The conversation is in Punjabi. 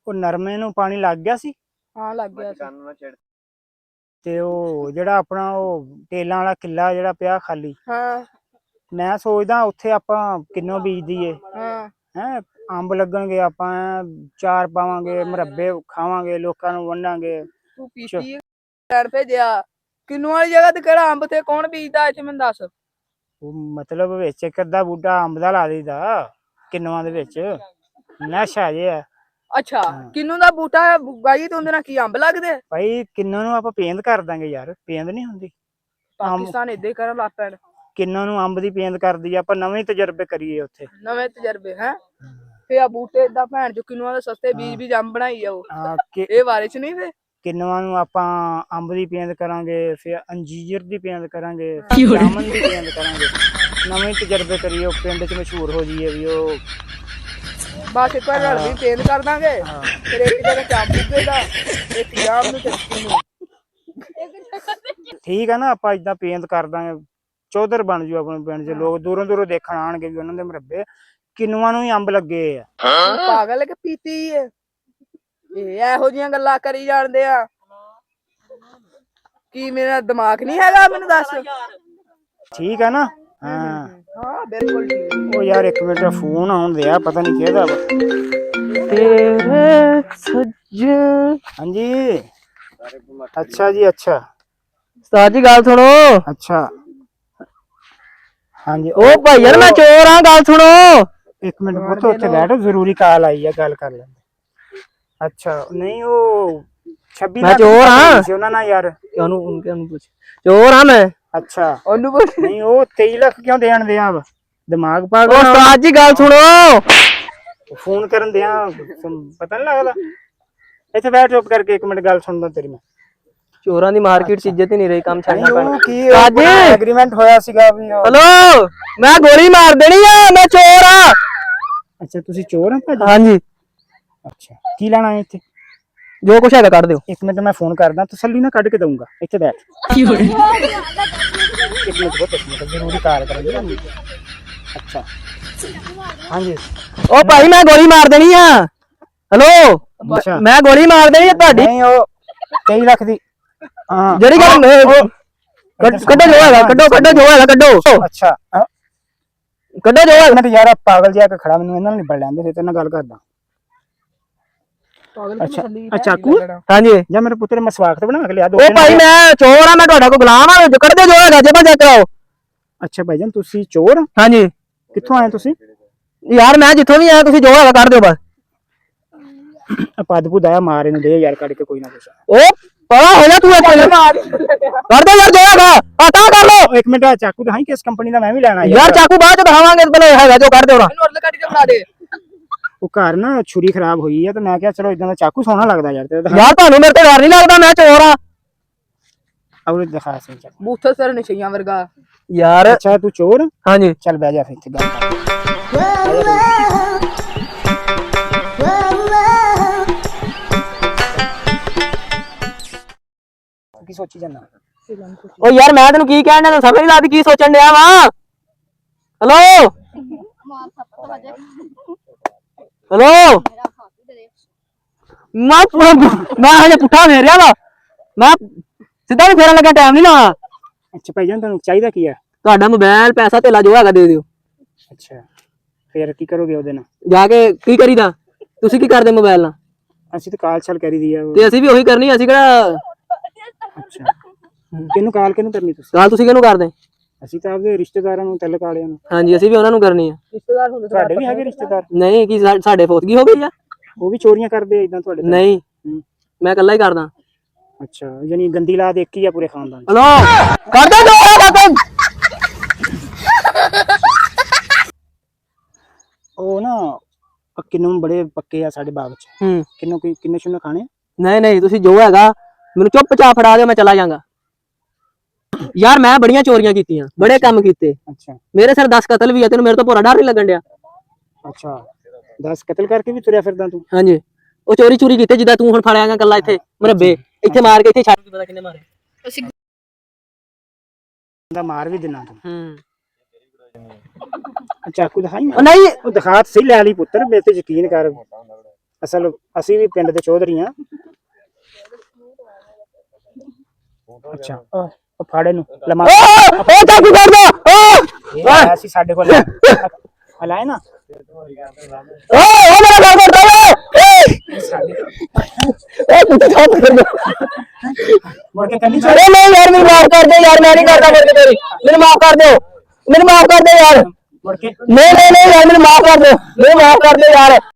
ਉਹ ਨਰਮੇ ਨੂੰ ਪਾਣੀ ਲੱਗ ਗਿਆ ਸੀ। ਹਾਂ ਲੱਗ ਗਿਆ ਸੀ। ਤੇ ਉਹ ਜਿਹੜਾ ਆਪਣਾ ਉਹ ਟੇਲਾਂ ਵਾਲਾ ਕਿੱਲਾ ਜਿਹੜਾ ਪਿਆ ਖਾਲੀ, ਹਾਂ ਮੈਂ ਸੋਚਦਾ ਉੱਥੇ ਆਪਾਂ ਕਿੰਨੋਂ ਬੀਜ ਦਈਏ। ਹਾਂ ਹੈ ਅੰਬ ਲੱਗਣਗੇ, ਆਪਾਂ ਚਾਰ ਪਾਵਾਂਗੇ, ਮੁਰੱਬੇ ਖਾਵਾਂਗੇ, ਲੋਕਾਂ ਨੂੰ ਵੰਡਾਂਗੇ। ਤੂੰ ਪੀਤੀ ਲੈਣ ਭੇਜਿਆ ਕਿੰਨੂ ਵਾਲੀ ਜਗ੍ਹਾ ਤੇ ਕਿਹੜਾ ਅੰਬ ਤੇ ਕੌਣ ਬੀਜਦਾ ਇੱਥੇ ਮੈਨੂੰ ਦੱਸ। ਉਹ ਮਤਲਬ ਵਿੱਚ ਇੱਕ ਅੱਧਾ ਬੂਟਾ ਅੰਬ ਦਾ ਲਾ ਦਈਦਾ ਕਿੰਨੂਆਂ ਦੇ ਵਿੱਚ, ਨਸ਼ਾ ਜਿਹਾ। ਅੱਛਾ ਕਿੰਨੂ ਦਾ ਬੂਟਾ ਗਾਈ ਤੇ ਉਹਦੇ ਨਾਲ ਕੀ ਅੰਬ ਲੱਗਦੇ? ਭਾਈ ਕਿੰਨਾਂ ਨੂੰ ਆਪਾਂ ਪੇਂਦ ਕਰ ਦਾਂਗੇ ਯਾਰ, ਪੇਂਦ ਨਹੀਂ ਹੁੰਦੀ। ਪਾਕਿਸਤਾਨ ਏਦਾਂ ਹੀ ਕਰਨ ਲੱਗ ਪੈਣ। ਕਿੰਨਾਂ ਨੂੰ ਅੰਬ ਦੀ ਪੇਂਦ ਕਰਦੀ ਆ, ਆਪਾਂ ਨਵੇਂ ਤਜਰਬੇ ਕਰੀਏ ਉੱਥੇ, ਨਵੇਂ ਤਜਰਬੇ ਹੈ। ਫੇ ਆ ਬੂਟੇ ਏਦਾਂ ਭੈਣ ਚੋ ਕਿੰਨੂਆਂ ਦੇ ਸਸਤੇ ਬੀਜ ਅੰਬ ਬਣਾਈ ਜਾਓ। ਇਹ ਬਾਰੇ ਚ ਨਹੀਂ ਫੇ ਕਿੰਨੂਆਂ ਨੂੰ ਆਪਾਂ ਅੰਬ ਦੀ ਪੇਂਦ ਕਰਾਂਗੇ, ਫਿਰ ਅੰਜੀਰ ਦੀ ਪੇਂਦ ਕਰਾਂਗੇ, ਜਾਮਨ ਦੀ ਪੇਂਦ ਕਰਾਂਗੇ, ਨਵੇਂ ਤਜਰਬੇ ਕਰੀਏ, ਉਹ ਪਿੰਡ ਚ ਮਸ਼ਹੂਰ ਹੋ ਜਾਈਏ ਵੀ ਉਹ ਬਸ ਇੱਕ ਵਾਰ ਰਲ ਵੀ ਪੇਂਦ ਕਰ ਦਾਂਗੇ। ਫਿਰ ਇੱਕ ਜਗ੍ਹਾ ਚਾਂਪ ਉੱਗੇਗਾ, ਇੱਕ ਜਾਮ ਨੂੰ ਤੇ ਕਿੰਨੂ। ਠੀਕ ਆ ਨਾ, ਆਪਾਂ ਏਦਾਂ ਪੇਂਦ ਕਰ ਦਾਂਗੇ, ਚੌਧਰ ਬਣ ਜੂ ਆਪਣੇ ਪਿੰਡ ਚ। ਲੋਕ ਦੂਰੋਂ ਦੂਰੋਂ ਦੇਖਣ ਆਣਗੇ ਵੀ ਉਹਨਾਂ ਦੇ ਮੁਰੱਬੇ ਕਿੰਨੂਆਂ ਨੂੰ ਹੀ ਅੰਬ ਲੱਗੇ ਆ। ਪਾਗਲ ਕਿ ਪੀਤੀ ਏ ਇਹ ਇਹੋ ਜਿਹੀਆਂ ਗੱਲਾਂ ਕਰੀ ਜਾਣਦੇ ਆ। ਕੀ ਮੇਰਾ ਦਿਮਾਗ ਨਹੀਂ ਹੈਗਾ ਮੈਨੂੰ ਦੱਸ। ਠੀਕ ਆ ਨਾ। ਹਾਂ ਹਾਂ ਬਿਲਕੁਲ ਠੀਕ। ਉਹ ਯਾਰ ਇੱਕ ਮਿੰਟ ਫੋਨ ਆਉਣ ਦਿਆ, ਪਤਾ ਨਹੀਂ ਕਿਹਦਾ ਵਾ। ਤੇਰੇ ਸੱਜਣ। ਹਾਂਜੀ ਅੱਛਾ ਜੀ ਅੱਛਾ। ਉਸਤਾਦ ਜੀ ਗੱਲ ਸੁਣੋ। ਅੱਛਾ ਹਾਂਜੀ। ਉਹ ਭਾਈ ਯਾਰ ਮੈਂ ਚੋਰ ਆ, ਗੱਲ ਸੁਣੋ। ਇੱਕ ਮਿੰਟ ਪੁੱਤ ਉੱਥੇ ਬੈਠੋ, ਜ਼ਰੂਰੀ ਕਾਲ ਆਈ ਆ, ਗੱਲ ਕਰ ਲੈਂਦੇ। ਅੱਛਾ ਨਹੀਂ ਉਹ 26 ਮੈਂ ਚੋਰ ਹਾਂ ਸੀ ਉਹਨਾਂ ਨਾਲ ਯਾਰ। ਉਹਨੂੰ ਪੁੱਛ ਚੋਰ ਆ ਮੈਂ। ਅੱਛਾ ਉਹਨੂੰ ਪੁੱਛ। ਨਹੀਂ ਉਹ 23 ਲੱਖ ਕਿਉਂ ਦੇਣ ਦਿਆਂ ਵਾ, ਦਿਮਾਗ ਪਾਗਲ। ਉਸਤਾਦ ਜੀ ਗੱਲ ਸੁਣੋ। ਫੋਨ ਕਰਨ ਦਿਆਂ ਪਤਾ ਨਹੀਂ ਲੱਗਦਾ। ਇੱਥੇ ਬੈਠ ਚੁੱਪ ਕਰਕੇ, ਇੱਕ ਮਿੰਟ ਗੱਲ ਸੁਣਦਾ ਤੇਰੀ ਮੈਂ। ਚੋਰਾਂ ਦੀ ਮਾਰਕੀਟ ਚ ਇੱਜ਼ਤ ਹੀ ਨਹੀਂ ਰਹੀ, ਕੰਮ ਛੱਡਣਾ ਪੈਣਾ। ਕੀ ਐਗਰੀਮੈਂਟ ਹੋਇਆ ਸੀਗਾ ਵੀ। ਹਲੋ ਮੈਂ ਗੋਲੀ ਮਾਰ ਦੇਣੀ ਆ, ਮੈਂ ਚੋਰ ਆ। ਅੱਛਾ ਤੁਸੀਂ ਚੋਰ ਆ ਭਾਜੀ? ਹਾਂਜੀ। ਅੱਛਾ ਕੀ ਲੈਣਾ ਹੈ ਇੱਥੇ? ਜੋ ਕੁਛ ਹੈਗਾ ਕੱਢ ਦਿਓ। ਇੱਕ ਮਿੰਟ ਮੈਂ ਫੋਨ ਕਰਦਾ, ਤਸੱਲੀ ਨਾਲ ਕੱਢ ਕੇ ਦਊਂਗਾ। ਇੱਥੇ ਬੈਠ। ਇੱਕ ਮਿੰਟ ਜ਼ਰੂਰੀ ਕਾਲ ਕਰਾਂਗੇ। ਅੱਛਾ ਹਾਂਜੀ। ਉਹ ਭਾਈ ਮੈਂ ਗੋਲੀ ਮਾਰ ਦੇਣੀ ਆ। ਹਲੋ ਮੈਂ ਗੋਲੀ ਮਾਰ ਦੇਣੀ ਆ ਤੁਹਾਡੀ। ਨਹੀਂ ਉਹ 23 ਲੱਖ ਦੀ। ਹਾਂ ਜਿਹੜੀ ਗੱਲ ਕੱਢੋ ਜੋ ਹੈਗਾ, ਕੱਢੋ ਜੋ ਹੈਗਾ ਕੱਢੋ। ਅੱਛਾ ਕੱਢੋ ਜੋ ਹੈਗਾ। ਮੈਂ ਤੇ ਯਾਰ ਪਾਗਲ ਜਿਹਾ ਖੜਾ, ਮੈਨੂੰ ਇਹਨਾਂ ਨਾਲ ਨਿਬੜ ਲੈਂਦੇ, ਫਿਰ ਤੇਰੇ ਨਾਲ ਗੱਲ ਕਰਦਾ। ਅੱਛਾ ਚਾਕੂ? ਹਾਂਜੀ ਜਾਂ ਮੇਰੇ ਪੁੱਤਰ ਮਸਵਾਕ ਤੇ ਬਣਾ ਕੇ ਲਿਆ। ਉਹ ਭਾਈ ਮੈਂ ਚੋਰ ਆ, ਮੈਂ ਤੁਹਾਡਾ ਕੋਈ ਗੁਲਾਮ ਆ। ਕੱਢ ਜੋ ਹੈਗਾ, ਜੇਬਾਂ ਚੈੱਕ ਕਰਾਓ। ਅੱਛਾ ਭਾਈਜਾਨ ਤੁਸੀਂ ਚੋਰ? ਹਾਂਜੀ। ਕਿੱਥੋਂ ਆਏ ਤੁਸੀਂ? ਯਾਰ ਮੈਂ ਜਿੱਥੋਂ ਵੀ ਆਇਆ, ਤੁਸੀਂ ਜੋ ਹੈਗਾ ਕੱਢ ਦਿਓ ਬਸ। ਪਦ ਪੁਦਾਇਆ ਮਾਰ ਇਹਨੂੰ ਦੇ ਯਾਰ, ਕੱਢ ਕੇ ਕੋਈ ਨਾ ਕੁਛ। ਉਹ ਪੜਾ ਹੋ ਜਾ ਤੂੰ ਇੱਥੇ ਮਾਰ ਕਰ ਦੇ ਯਾਰ, ਜੋ ਹੈਗਾ ਪਤਾ ਕਰ ਲੋ। ਇੱਕ ਮਿੰਟ ਚਾਕੂ ਦਿਖਾਈ, ਕਿਸ ਕੰਪਨੀ ਦਾ ਮੈਂ ਵੀ ਲੈਣਾ ਯਾਰ। ਚਾਕੂ ਬਾਅਦ ਚ ਦਿਖਾਵਾਂਗੇ, ਪਹਿਲੇ ਹੈਗਾ ਜੋ ਕੱਢ ਦਿਓ ਨਾ। ਇਹਨੂੰ ਅਰਲ ਕੱਢ ਕੇ ਫੜਾ ਦੇ। ਉਹ ਘਰ ਨਾ ਛੁਰੀ ਖਰਾਬ ਹੋਈ ਆ, ਤੇ ਮੈਂ ਕਿਹਾ ਚਲੋ ਇਦਾਂ ਦਾ ਚਾਕੂ ਸੋਹਣਾ ਲੱਗਦਾ ਯਾਰ। ਤੇ ਯਾਰ ਤੁਹਾਨੂੰ ਮੇਰੇ ਤੇ ਡਰ ਨਹੀਂ ਲੱਗਦਾ, ਮੈਂ ਚੋਰ ਆ। ਔਰ ਦਿਖਾ ਸਹੀ ਚਾਕੂ। ਬੂਥਾ ਸਰ ਨਸ਼ਈਆਂ ਵਰਗਾ ਯਾਰ। ਅੱਛਾ ਤੂੰ ਚੋਰ? ਹਾਂਜੀ। ਚੱਲ ਬਹਿ ਜਾ ਫਿਰ ਇੱਥੇ ਗੱਲ ਕਰ। ਕੀ ਸੋਚੀ ਜਾਂਦਾ? ਉਹ ਯਾਰ ਮੈਂ ਤੈਨੂੰ ਕੀ ਕਹਿਣ ਡਿਆ, ਸਮਝ ਨਹੀਂ ਲੱਗਦੀ ਕੀ ਸੋਚਣ ਡਿਆ ਵਾ। ਹਲੋ ਹਲੋ ਮੈਂ ਹਜੇ ਪੁੱਠਾ ਫੇਰਿਆ ਵਾ, ਮੈਂ ਸਿੱਧਾ ਵੀ ਫੇਰਨ ਲੱਗਾ, ਟਾਈਮ ਨਹੀਂ ਲਾਉਣਾ। ਅੱਛਾ ਭਾਈਜਾਨ ਤੁਹਾਨੂੰ ਚਾਹੀਦਾ ਕੀ ਆ? ਤੁਹਾਡਾ ਮੋਬਾਈਲ, ਪੈਸਾ ਧੇਲਾ ਜੋ ਹੈਗਾ ਦੇ ਦਿਓ। ਅੱਛਾ ਫਿਰ ਕੀ ਕਰੋਗੇ ਉਹਦੇ ਨਾਲ? ਜਾ ਕੇ ਕੀ ਕਰੀਦਾ? ਤੁਸੀਂ ਕੀ ਕਰਦੇ ਮੋਬਾਈਲ ਨਾਲ? ਅਸੀਂ ਤਾਂ ਕਾਲ ਛਲ ਕਰੀ ਦੀ ਆ। ਤੇ ਅਸੀਂ ਵੀ ਉਹੀ ਕਰਨੀ, ਅਸੀਂ ਕਿਹੜਾ। ਅੱਛਾ ਕਿਹਨੂੰ ਕਾਲ ਕਿਹਨੂੰ ਕਰਨੀ ਤੁਸੀਂ? ਕਾਲ ਤੁਸੀਂ ਕਿਹਨੂੰ ਕਰਦੇ? ਅਸੀਂ ਤਾਂ ਆਪਦੇ ਰਿਸ਼ਤੇਦਾਰਾਂ ਨੂੰ, ਤਲਕ ਵਾਲਿਆਂ ਨੂੰ। ਹਾਂਜੀ ਅਸੀਂ ਵੀ ਉਹਨਾਂ ਨੂੰ ਕਰਨੀ ਆ। ਰਿਸ਼ਤੇਦਾਰ ਹੁੰਦੇ ਤੁਹਾਡੇ ਵੀ ਹੈਗੇ ਰਿਸ਼ਤੇਦਾਰ? ਨਹੀਂ ਕੀ ਸਾਡੇ ਫੌਤਗੀ ਹੋ ਗਈ ਆ? ਉਹ ਵੀ ਚੋਰੀਆਂ ਕਰਦੇ ਇਦਾਂ ਤੁਹਾਡੇ? ਨਹੀਂ ਮੈਂ ਇਕੱਲਾ ਹੀ ਕਰਦਾ। ਅੱਛਾ ਯਾਨੀ ਗੰਦੀ ਲਾਤ ਇੱਕ ਹੀ ਆ ਪੂਰੇ ਖਾਨਦਾਨ? ਹਲੋ ਕਰਦੇ ਜੋ ਉਹ ਨਾ ਕਿੰਨੂ ਬੜੇ ਪੱਕੇ ਆ ਸਾਡੇ ਬਾਗ ਚ। ਕਿੰਨੂ ਕਿੰਨੇ ਸ਼ੁਨੇ ਖਾਣੇ? ਨਹੀਂ ਤੁਸੀਂ ਜੋ ਹੈਗਾ ਮੈਨੂੰ ਚੁੱਪਚਾਪ ਫੜਾ ਦਿਓ, ਮੈਂ ਚਲਾ ਜਾਵਾਂਗਾ। ਯਾਰ ਮੈਂ ਬੜੀਆਂ ਚੋਰੀਆਂ ਕੀਤੀਆਂ, ਬੜੇ ਕੰਮ ਕੀਤੇ। ਅੱਛਾ ਮੇਰੇ ਸਿਰ 10 ਕਤਲ ਵੀ ਆ, ਤੈਨੂੰ ਮੇਰੇ ਤੋਂ ਭੋਰਾ ਡਰ ਨਹੀਂ ਲੱਗਣ ਡਿਆ? ਅੱਛਾ 10 ਕਤਲ ਕਰਕੇ ਵੀ ਤੁਰਿਆ ਫਿਰਦਾ ਤੂੰ? ਹਾਂਜੀ ਉਹ ਚੋਰੀ ਕੀਤੇ, ਜਿੱਦਾਂ ਤੂੰ ਹੁਣ ਫੜਿਆਗਾ ਕੱਲਾ ਇੱਥੇ ਮੁਰੱਬੇ ਇੱਥੇ ਮਾਰ ਕੇ, ਇੱਥੇ ਛੱਡ ਕੇ ਪਤਾ ਕਿੰਨੇ ਮਾਰੇ। ਅਸੀਂ ਮਾਰ ਵੀ ਦਿਨਾ ਤੂੰ। ਚਾਕੂ ਦਿਖਾਈ? ਨਹੀਂ ਉਹ ਦਿਖਾ ਸਹੀ ਲੈ ਲਈ ਪੁੱਤਰ, ਮੇਰੇ ਤੇ ਯਕੀਨ ਕਰ। ਅਸਲ ਅਸੀਂ ਵੀ ਪਿੰਡ ਦੇ ਚੌਧਰੀ ਆ। ਅੱਛਾ ਉਹ ਫਾੜੇ ਨੂੰ ਲਮਾ ਉਹ ਚਾਕੂ ਕੱਢ ਦੋ ਅਸੀਂ ਸਾਡੇ ਕੋਲ ਹਲਾਏ ਨਾ ਉਹ ਮੇਰਾ ਗੱਲ ਕਰਦਾ ਓਏ ਓਏ ਤੂੰ ਤਾਂ ਕਰ ਦੇ ਮੁੜ ਕੇ ਕੰਨੀ ਅਰੇ ਨਹੀਂ ਯਾਰ ਮੈਨੂੰ ਮਾਫ ਕਰ ਦੇ ਯਾਰ ਮੈਂ ਨਹੀਂ ਕਰਦਾ ਮੁੜ ਕੇ ਤੇਰੀ ਮੈਨੂੰ ਮਾਫ ਕਰ ਦਿਓ ਮੈਨੂੰ ਮਾਫ ਕਰ ਦੇ ਯਾਰ ਮੁੜ ਕੇ ਨਹੀਂ ਯਾਰ ਮੈਨੂੰ ਮਾਫ ਕਰ ਦਿਓ ਮੈਨੂੰ ਮਾਫ ਕਰ ਦਿਓ ਯਾਰ